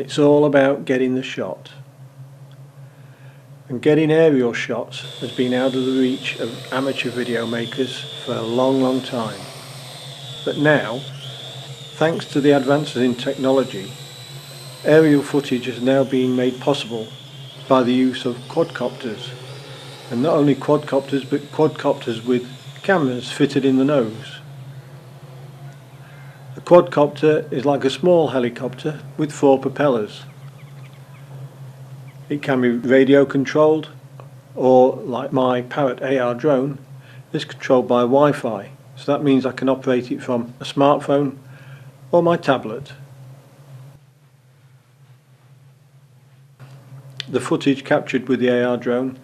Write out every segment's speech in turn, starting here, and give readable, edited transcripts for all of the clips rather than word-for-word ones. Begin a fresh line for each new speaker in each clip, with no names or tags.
It's all about getting the shot. And getting aerial shots has been out of the reach of amateur video makers for a long time. But now, thanks to the advances in technology, aerial footage is now being made possible by the use of quadcopters. And not only quadcopters, but quadcopters with cameras fitted in the nose. A quadcopter is like a small helicopter with 4 propellers. It can be radio controlled, or like my Parrot AR drone, is controlled by Wi-Fi. So that means I can operate it from a smartphone or my tablet. The footage captured with the AR drone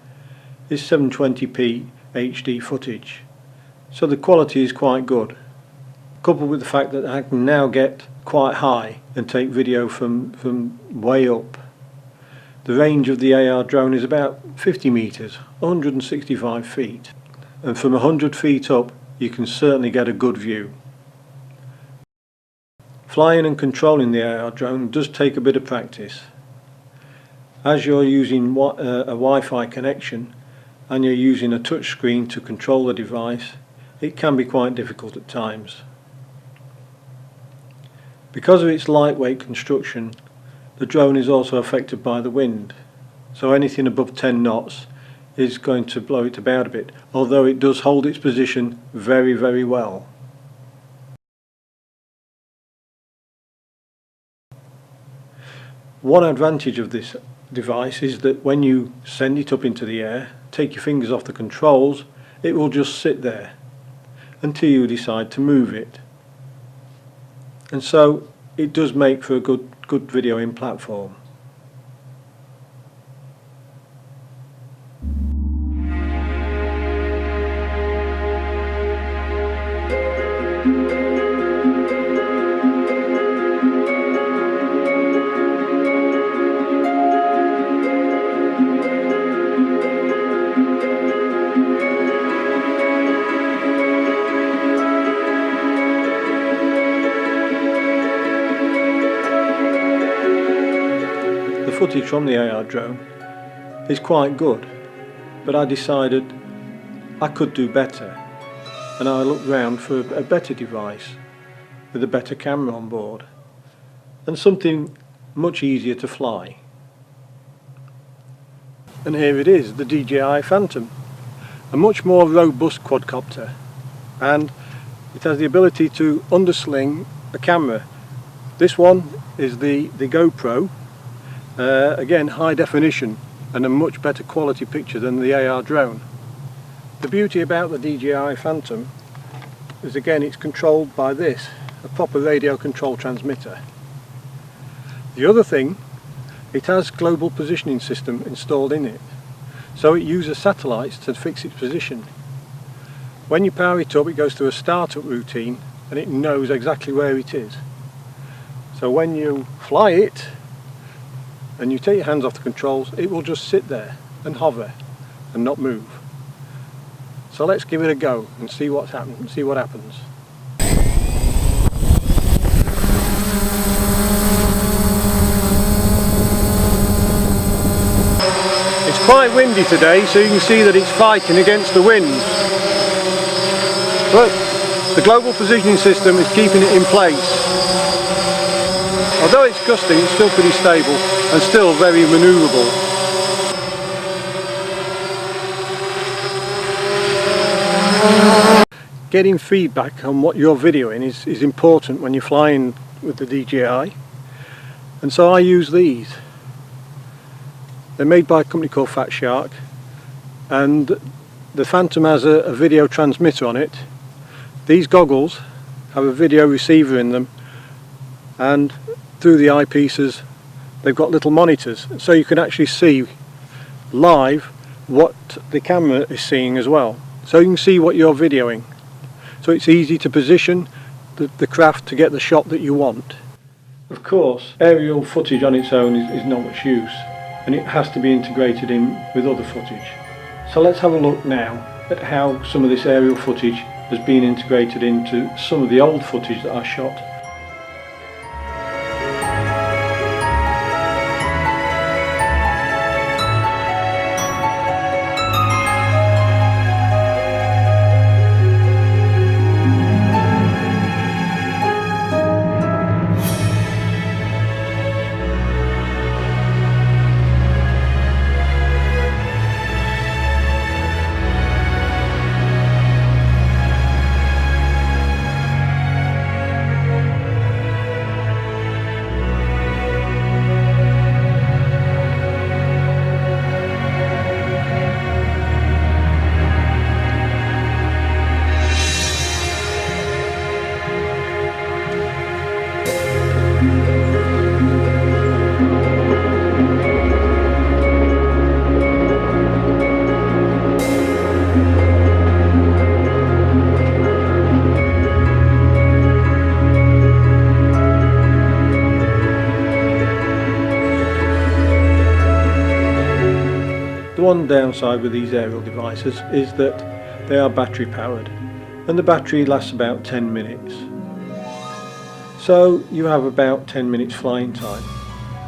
is 720p HD footage, so the quality is quite good, coupled with the fact that I can now get quite high and take video from way up. The range of the AR drone is about 50 meters, 165 feet, and from 100 feet up you can certainly get a good view. Flying and controlling the AR drone does take a bit of practice. As you're using a Wi-Fi connection and you're using a touch screen to control the device, it can be quite difficult at times. Because of its lightweight construction, the drone is also affected by the wind, so anything above 10 knots is going to blow it about a bit, although it does hold its position very well. One advantage of this device is that when you send it up into the air, take your fingers off the controls, it will just sit there until you decide to move it. And so it does make for a good videoing platform. The footage from the AR drone is quite good, but I decided I could do better, and I looked round for a better device with a better camera on board and something much easier to fly. And here it is, the DJI Phantom, a much more robust quadcopter, and it has the ability to undersling a camera. This one is the GoPro. Again, high definition and a much better quality picture than the AR drone. The beauty about the DJI Phantom is, again, it's controlled by this, a proper radio control transmitter. The other thing, it has global positioning system installed in it, so it uses satellites to fix its position. When you power it up, it goes through a startup routine and it knows exactly where it is. So when you fly it and you take your hands off the controls, it will just sit there and hover and not move. So let's give it a go and see what happens. It's quite windy today, so you can see that it's fighting against the wind. But the global positioning system is keeping it in place. Although it's gusting, it's still pretty stable and still very manoeuvrable. Getting feedback on what you're videoing is important when you're flying with the DJI, and so I use these. They're made by a company called Fat Shark, and the Phantom has a video transmitter on it. These goggles have a video receiver in them, and through the eyepieces they've got little monitors, so you can actually see live what the camera is seeing as well, so you can see what you're videoing. So it's easy to position the craft to get the shot that you want. Of course, aerial footage on its own is not much use, and it has to be integrated in with other footage. So let's have a look now at how some of this aerial footage has been integrated into some of the old footage that I shot. one downside with these aerial devices is that they are battery powered, and the battery lasts about 10 minutes. So you have about 10 minutes flying time.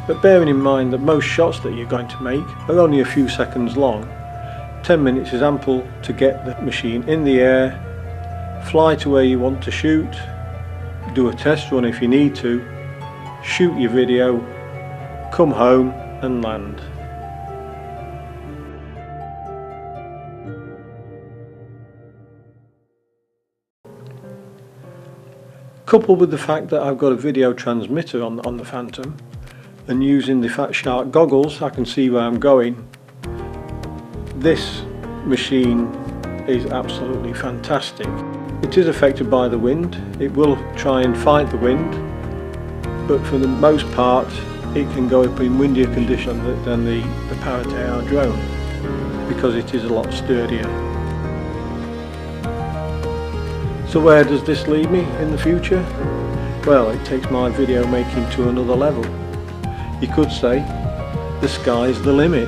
But bearing in mind that most shots that you're going to make are only a few seconds long, 10 minutes is ample to get the machine in the air, fly to where you want to shoot, do a test run if you need to, shoot your video, come home and land. Coupled with the fact that I've got a video transmitter on the Phantom, and using the Fat Shark goggles I can see where I'm going, this machine is absolutely fantastic. It is affected by the wind, it will try and fight the wind, but for the most part it can go up in windier conditions than the Parrot AR drone, because it is a lot sturdier. So where does this lead me in the future? Well, it takes my video making to another level. You could say the sky's the limit.